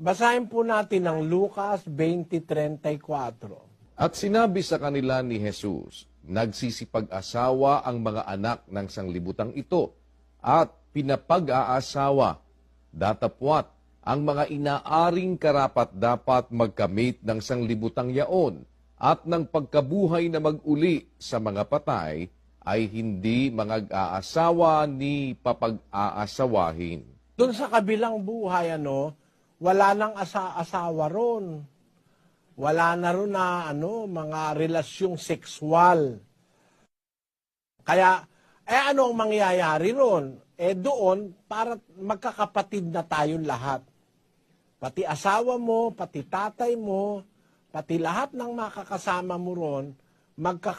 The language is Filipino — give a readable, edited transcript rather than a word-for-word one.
Basahin po natin ang Lucas 20:34. At sinabi sa kanila ni Jesus, nagsisipag-asawa ang mga anak ng sanglibutang ito at pinapag-aasawa. Datapwat, ang mga inaaring karapat-dapat magkamit ng sanglibutang yaon at ng pagkabuhay na mag-uli sa mga patay ay hindi mangag-aasawa ni papag-aasawahin. Doon sa kabilang buhay, wala nang asawa ron. Wala na ron na mga relasyong sexual. Kaya, ano ang mangyayari ron? Doon, para magkakapatid na tayong lahat. Pati asawa mo, pati tatay mo, pati lahat ng makakasama mo ron,